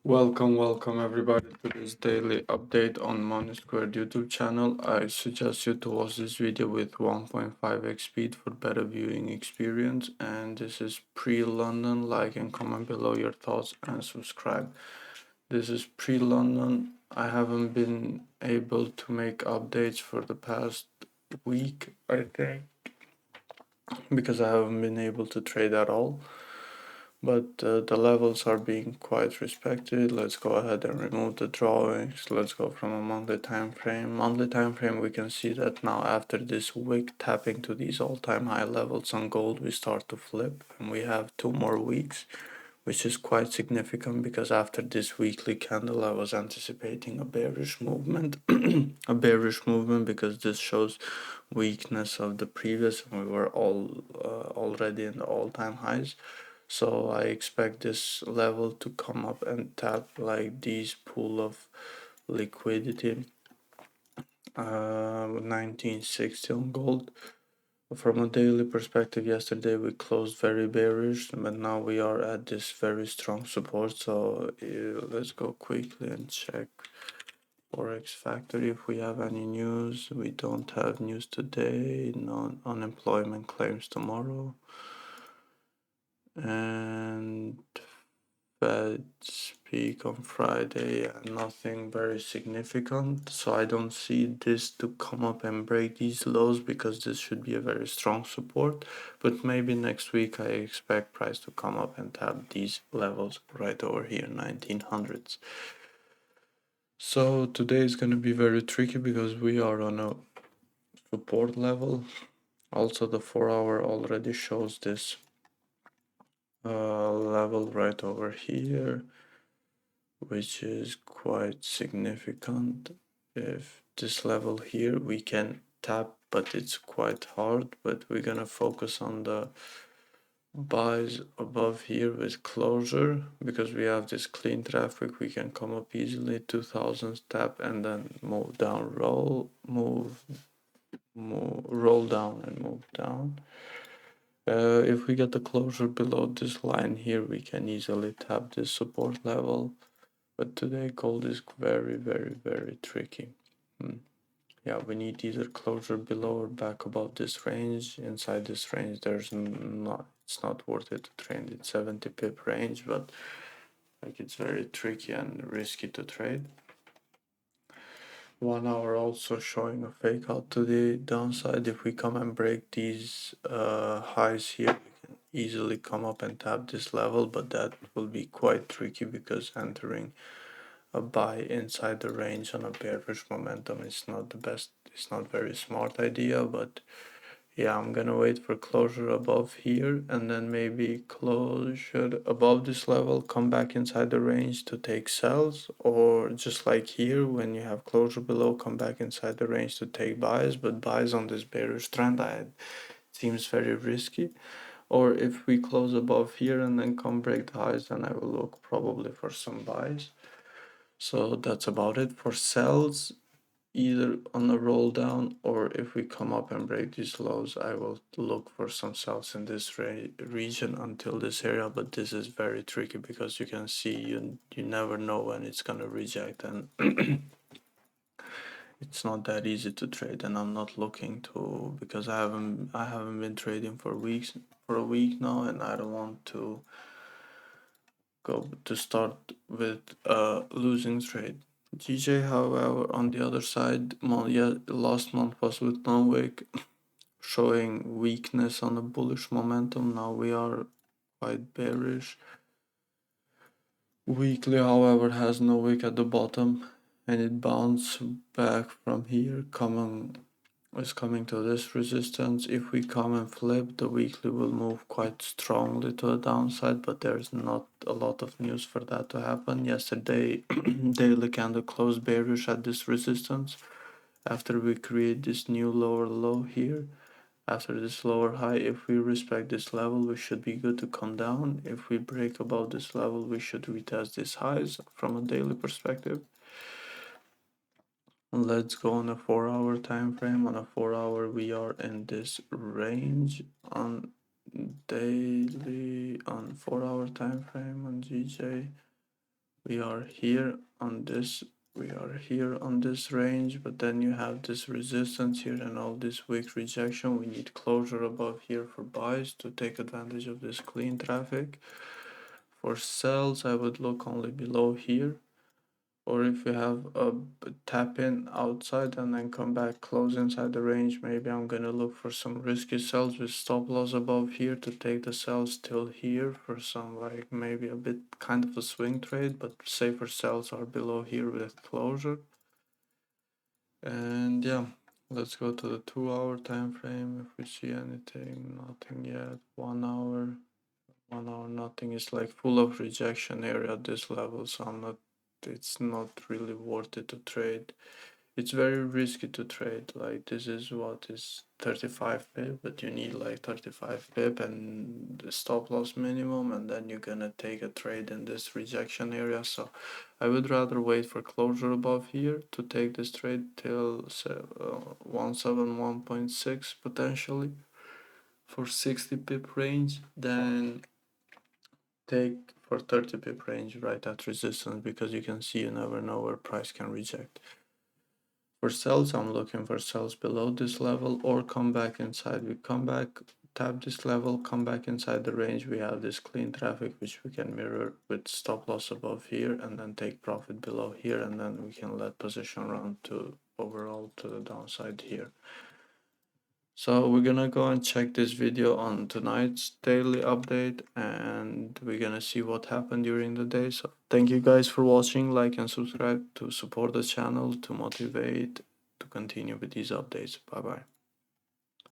Welcome everybody to this daily update on Money Squared YouTube channel. I suggest you to watch this video with 1.5x speed for better viewing experience. And this is pre-London. Like and comment below your thoughts and subscribe. This is pre-London. I haven't been able to make updates for the past week, I think, because I haven't been able to trade at all. But the levels are being quite respected. Let's go ahead and remove the drawings. Let's go from a monthly time frame. Monthly time frame, we can see that now after this wick tapping to these all-time high levels on gold, we start to flip, and we have 2 more weeks, which is quite significant because after this weekly candle I was anticipating a bearish movement. A bearish movement because this shows weakness of the previous, and we were all already in the all-time highs. So I expect this level to come up and tap like these pool of liquidity. 1960 on gold. From a daily perspective, yesterday we closed very bearish, but now we are at this very strong support. So let's go quickly and check Forex Factory if we have any news. We don't have news today. No unemployment claims tomorrow. And Fed speak on Friday, and nothing very significant. So I don't see this to come up and break these lows because this should be a very strong support. But maybe next week I expect price to come up and tap these levels right over here, 1900s. So today is going to be very tricky because we are on a support level. Also the 4-hour already shows this level right over here, which is quite significant. If this level here we can tap, but it's quite hard, but we're gonna focus on the buys above here with closure because we have this clean traffic. We can come up easily 2000 tap and then move down, roll down and move down. If we get the closure below this line here, we can easily tap this support level. But today gold is very tricky. Yeah, we need either closure below or back above this range. Inside this range, it's not worth it to trade. It's 70 pip range, but like it's very tricky and risky to trade. 1 hour also showing a fake out to the downside. If we come and break these highs here, we can easily come up and tap this level, but that will be quite tricky because entering a buy inside the range on a bearish momentum is not the best. It's not very smart idea, but yeah, I'm gonna wait for closure above here and then maybe closure above this level, come back inside the range to take sells, or just like here when you have closure below, come back inside the range to take buys. But buys on this bearish trend seems very risky. Or if we close above here and then come break the highs, then I will look probably for some buys. So that's about it for sells, either on a roll down, or if we come up and break these lows, I will look for some sells in this region until this area. But this is very tricky because you can see you never know when it's gonna reject, and it's not that easy to trade. And I'm not looking to, because I haven't been trading for a week now, and I don't want to go to start with a losing trade. GJ, however, on the other side, last month was with no wick, showing weakness on the bullish momentum. Now we are quite bearish. Weekly, however, has no wick at the bottom, and it bounced back from here, is coming to this resistance. If we come and flip, the weekly will move quite strongly to the downside, but there's not a lot of news for that to happen. Yesterday, daily candle closed bearish at this resistance after we create this new lower low here. After this lower high, if we respect this level, we should be good to come down. If we break above this level, we should retest these highs from a daily perspective. Let's go on a 4-hour time frame. On a 4-hour, we are in this range on daily, on 4-hour time frame on GJ. we are here on this range, but then you have this resistance here and all this weak rejection. We need closure above here for buys to take advantage of this clean traffic. For sells, I would look only below here, or if we have a tap in outside and then come back close inside the range, maybe I'm gonna look for some risky sells with stop loss above here to take the sells till here for some, like, maybe a bit kind of a swing trade, but safer sells are below here with closure. And yeah, let's go to the 2-hour time frame. If we see anything, nothing yet. 1 hour, nothing. Is like full of rejection area at this level, so it's not really worth it to trade. It's very risky to trade. Like, this is what is 35 pip, but you need like 35 pip and the stop loss minimum, and then you're gonna take a trade in this rejection area. So I would rather wait for closure above here to take this trade till 171.6 potentially for 60 pip range, then take for 30 pip range right at resistance, because you can see you never know where price can reject. For sells, I'm looking for sells below this level or come back inside. We come back, tap this level, come back inside the range. We have this clean traffic which we can mirror with stop loss above here and then take profit below here, and then we can let position run to overall to the downside here. So we're gonna go and check this video on tonight's daily update, and we're gonna see what happened during the day. So thank you guys for watching. Like and subscribe to support the channel to motivate to continue with these updates. Bye bye.